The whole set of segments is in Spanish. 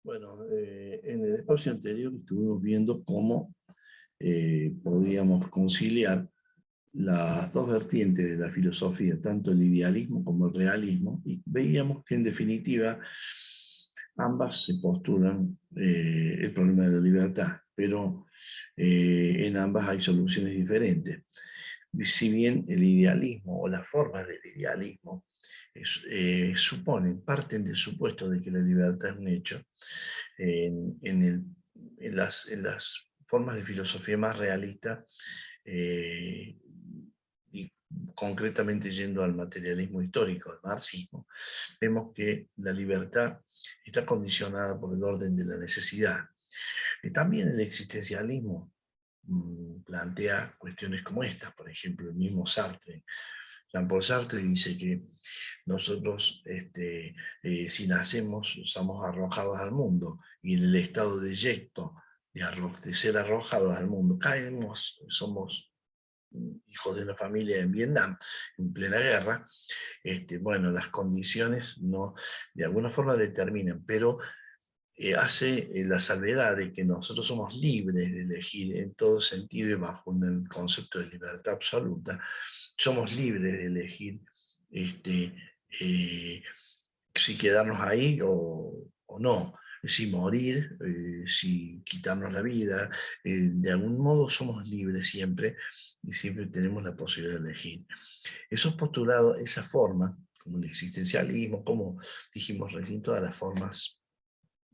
Bueno, en el espacio anterior estuvimos viendo cómo podíamos conciliar las dos vertientes de la filosofía, tanto el idealismo como el realismo, y veíamos que en definitiva ambas se postulan el problema de la libertad, pero en ambas hay soluciones diferentes. Si bien el idealismo o las formas del idealismo parten del supuesto de que la libertad es un hecho, en las formas de filosofía más realista, eh, y concretamente yendo al materialismo histórico, al marxismo, vemos que la libertad está condicionada por el orden de la necesidad. Y también el existencialismo plantea cuestiones como estas, por ejemplo, el mismo Sartre. Jean-Paul Sartre dice que nosotros, si nacemos, somos arrojados al mundo, y en el estado de yecto, de ser arrojados al mundo, caemos, somos hijos de una familia en Vietnam, en plena guerra. Bueno, las condiciones no, de alguna forma determinan, pero hace la salvedad de que nosotros somos libres de elegir en todo sentido y bajo el concepto de libertad absoluta, somos libres de elegir eh, si quedarnos ahí o no, si morir, si quitarnos la vida. De algún modo somos libres siempre y siempre tenemos la posibilidad de elegir. Esos postulados, esa forma, como el existencialismo, como dijimos recién, todas las formas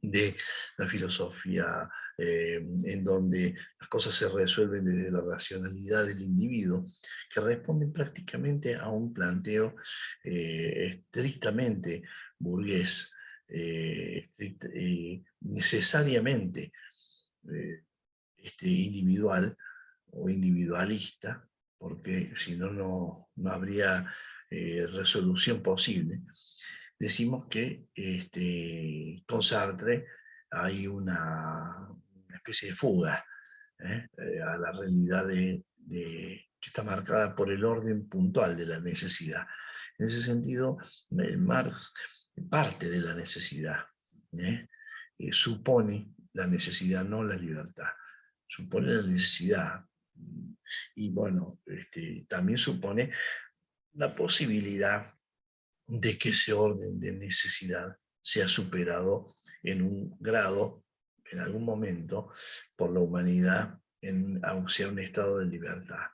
de la filosofía, en donde las cosas se resuelven desde la racionalidad del individuo, que responden prácticamente a un planteo estrictamente burgués, necesariamente individual o individualista, porque si no, no habría resolución posible. Decimos que con Sartre hay una especie de fuga a la realidad que está marcada por el orden puntual de la necesidad. En ese sentido, Marx parte de la necesidad, supone la necesidad, no la libertad, supone la necesidad. Y bueno, también supone la posibilidad de que ese orden de necesidad sea superado en un grado, en algún momento, por la humanidad hacia un estado de libertad,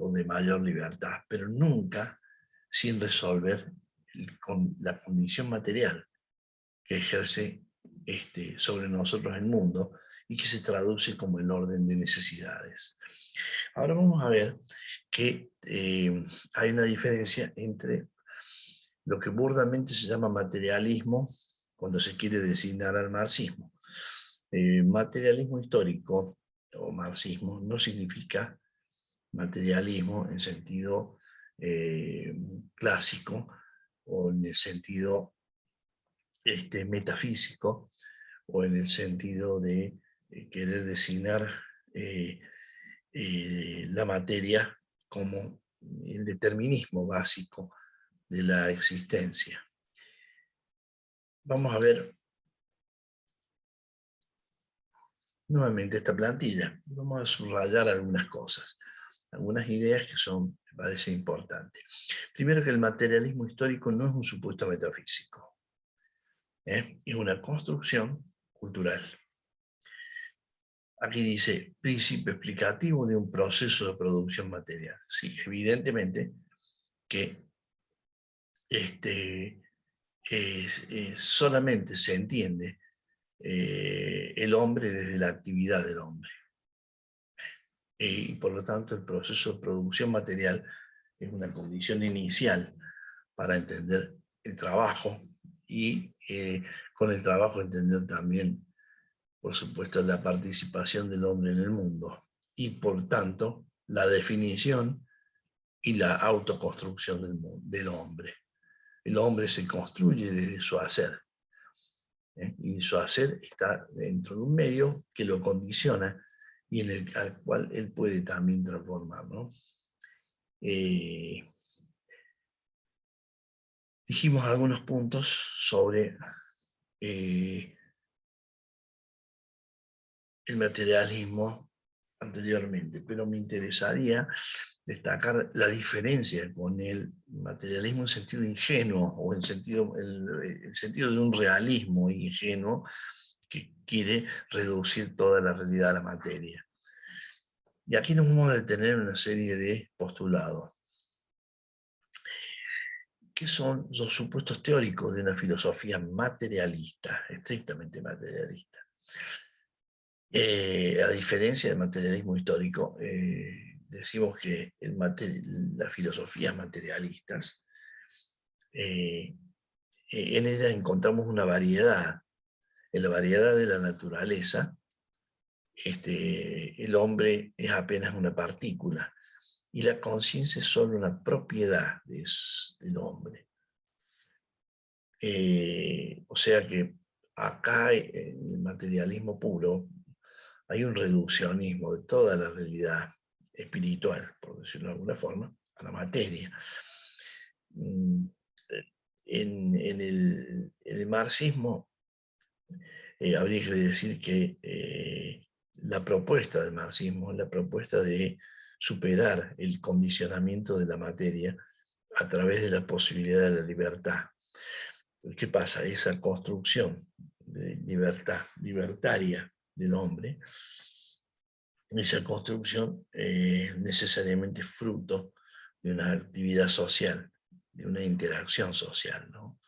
o de mayor libertad, pero nunca sin resolver con la condición material que ejerce sobre nosotros el mundo y que se traduce como el orden de necesidades. Ahora vamos a ver que hay una diferencia entre lo que burdamente se llama materialismo cuando se quiere designar al marxismo. Materialismo histórico o marxismo no significa materialismo en sentido clásico o en el sentido metafísico o en el sentido de querer designar la materia como el determinismo básico de la existencia. Vamos a ver nuevamente esta plantilla. Vamos a subrayar algunas cosas, algunas ideas que me parece importantes. Primero, que el materialismo histórico no es un supuesto metafísico, es una construcción cultural. Aquí dice, principio explicativo de un proceso de producción material. Sí, evidentemente que solamente se entiende el hombre desde la actividad del hombre. Y por lo tanto el proceso de producción material es una condición inicial para entender el trabajo y con el trabajo entender también, por supuesto, la participación del hombre en el mundo y por tanto la definición y la autoconstrucción del hombre. El hombre se construye desde su hacer, y su hacer está dentro de un medio que lo condiciona y al cual él puede también transformar, ¿no? Dijimos algunos puntos sobre el materialismo anteriormente, pero me interesaría destacar la diferencia con el materialismo en sentido ingenuo, o en sentido, el sentido de un realismo ingenuo que quiere reducir toda la realidad a la materia. Y aquí nos vamos a detener en una serie de postulados, que son los supuestos teóricos de una filosofía materialista, estrictamente materialista. A diferencia del materialismo histórico, decimos que las filosofías materialistas, en ellas encontramos una variedad. En la variedad de la naturaleza, el hombre es apenas una partícula, y la conciencia es solo una propiedad del hombre. O sea que acá, en el materialismo puro, hay un reduccionismo de toda la realidad espiritual, por decirlo de alguna forma, a la materia. En el marxismo, habría que decir que la propuesta del marxismo es la propuesta de superar el condicionamiento de la materia a través de la posibilidad de la libertad. ¿Qué pasa? Esa construcción de libertad libertaria del hombre, esa construcción es necesariamente fruto de una actividad social, de una interacción social, ¿no?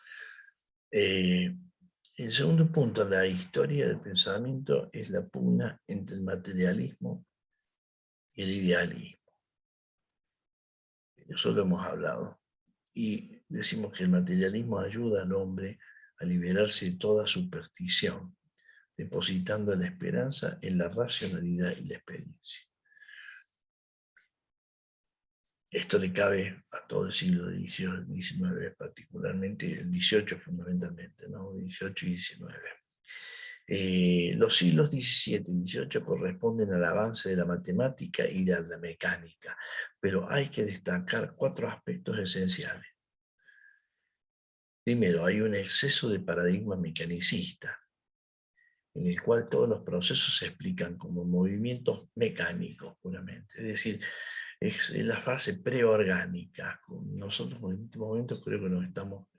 El segundo punto, la historia del pensamiento, es la pugna entre el materialismo y el idealismo. Eso lo hemos hablado. Y decimos que el materialismo ayuda al hombre a liberarse de toda superstición, depositando la esperanza en la racionalidad y la experiencia. Esto le cabe a todo el siglo XIX, particularmente el XVIII fundamentalmente, ¿no? XVIII y XIX. Los siglos XVII y XVIII corresponden al avance de la matemática y de la mecánica, pero hay que destacar 4 aspectos esenciales. Primero, hay un exceso de paradigma mecanicista, en el cual todos los procesos se explican como movimientos mecánicos puramente. Es decir, es la fase preorgánica. Nosotros en este momento creo que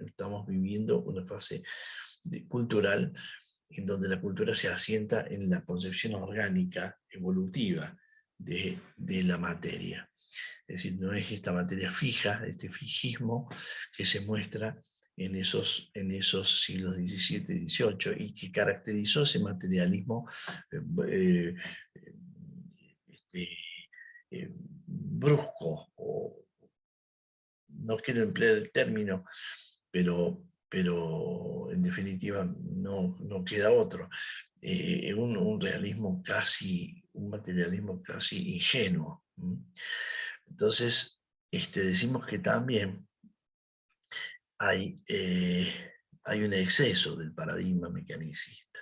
estamos viviendo una fase cultural en donde la cultura se asienta en la concepción orgánica, evolutiva de la materia. Es decir, no es esta materia fija, este fijismo que se muestra en esos siglos XVII y XVIII, y que caracterizó ese materialismo brusco, o no quiero emplear el término, pero en definitiva no queda otro. Un realismo un materialismo casi ingenuo. Entonces, decimos que también hay un exceso del paradigma mecanicista.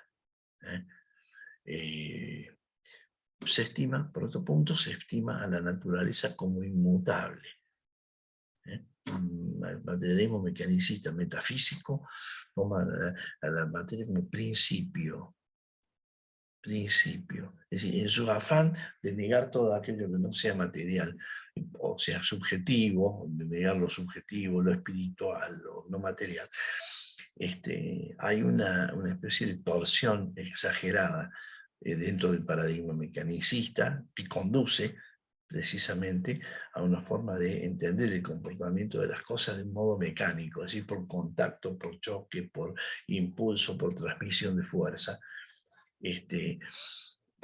Se estima, por otro punto, se estima a la naturaleza como inmutable. El materialismo mecanicista metafísico toma a la materia como principio. Es decir, en su afán de negar todo aquello que no sea material, o sea, subjetivo, de negar lo subjetivo, lo espiritual, lo no material, hay una especie de torsión exagerada dentro del paradigma mecanicista, que conduce precisamente a una forma de entender el comportamiento de las cosas de modo mecánico, es decir, por contacto, por choque, por impulso, por transmisión de fuerza,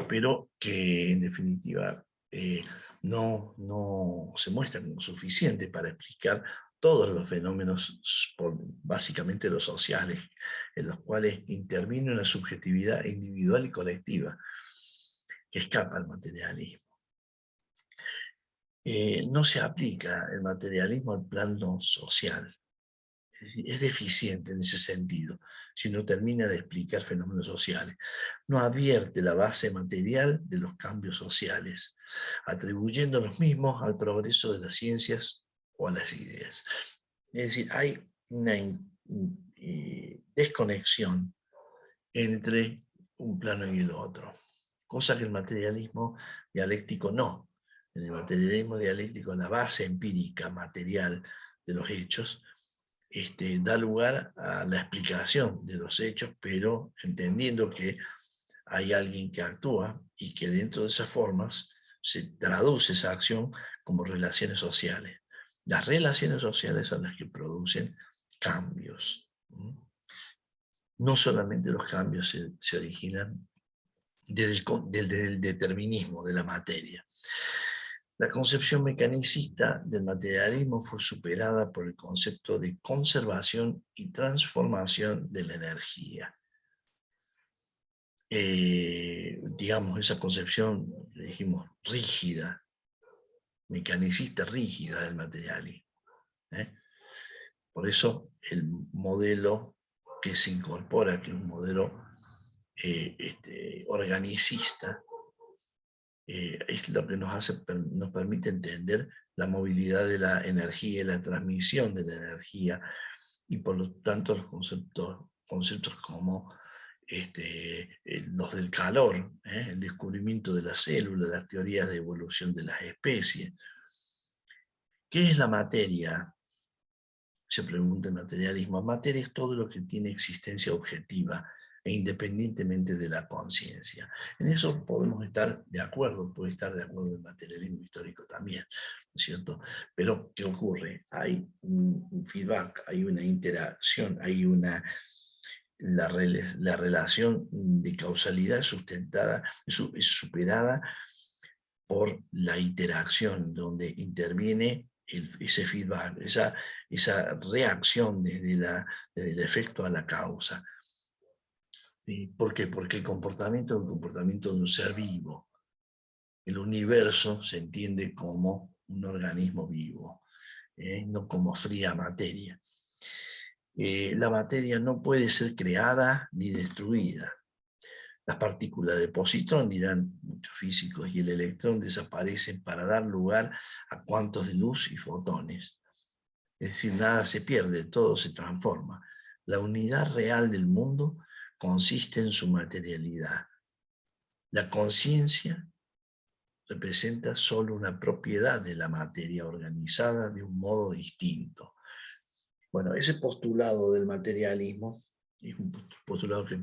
pero que en definitiva no se muestra como suficiente para explicar todos los fenómenos, básicamente los sociales, en los cuales interviene una subjetividad individual y colectiva que escapa al materialismo. No se aplica el materialismo al plano social. Es deficiente en ese sentido, si no termina de explicar fenómenos sociales. No advierte la base material de los cambios sociales, atribuyendo los mismos al progreso de las ciencias o a las ideas. Es decir, hay una desconexión entre un plano y el otro, cosa que el materialismo dialéctico no. En el materialismo dialéctico, la base empírica material de los hechos da lugar a la explicación de los hechos, pero entendiendo que hay alguien que actúa y que dentro de esas formas se traduce esa acción como relaciones sociales. Las relaciones sociales son las que producen cambios. No solamente los cambios se originan del determinismo de la materia. La concepción mecanicista del materialismo fue superada por el concepto de conservación y transformación de la energía. Digamos, esa concepción, dijimos, rígida, mecanicista rígida del materialismo. Por eso el modelo que se incorpora, que es un modelo organicista, es lo que nos permite entender la movilidad de la energía y la transmisión de la energía, y por lo tanto los conceptos como los del calor, el descubrimiento de la célula, las teorías de evolución de las especies. ¿Qué es la materia? Se pregunta el materialismo. Materia es todo lo que tiene existencia objetiva e independientemente de la conciencia. En eso podemos estar de acuerdo, puede estar de acuerdo el materialismo histórico también, ¿no es cierto? Pero, ¿qué ocurre? Hay un feedback, hay una interacción, hay la relación de causalidad sustentada, es superada por la interacción, donde interviene ese feedback, esa reacción desde el efecto a la causa. ¿Por qué? Porque el comportamiento es un comportamiento de un ser vivo. El universo se entiende como un organismo vivo, no como fría materia. La materia no puede ser creada ni destruida. Las partículas de positón, dirán muchos físicos, y el electrón desaparecen para dar lugar a cuantos de luz y fotones. Es decir, nada se pierde, todo se transforma. La unidad real del mundo consiste en su materialidad. La conciencia representa solo una propiedad de la materia organizada de un modo distinto. Bueno, ese postulado del materialismo es un postulado que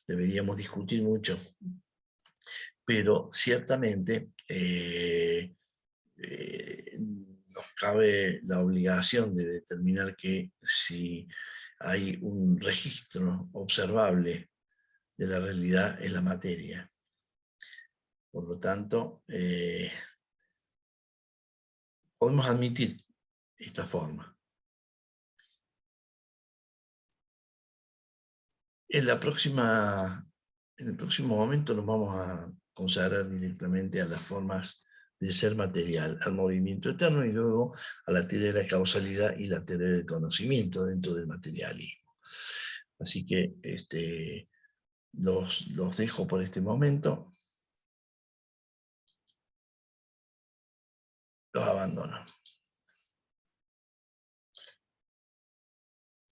deberíamos discutir mucho, pero ciertamente nos cabe la obligación de determinar que si hay un registro observable de la realidad es la materia. Por lo tanto, podemos admitir esta forma. En el próximo momento nos vamos a consagrar directamente a las formas de ser material, al movimiento eterno, y luego a la teoría de la causalidad y la teoría del conocimiento dentro del materialismo. Así que los dejo por este momento. Los abandono.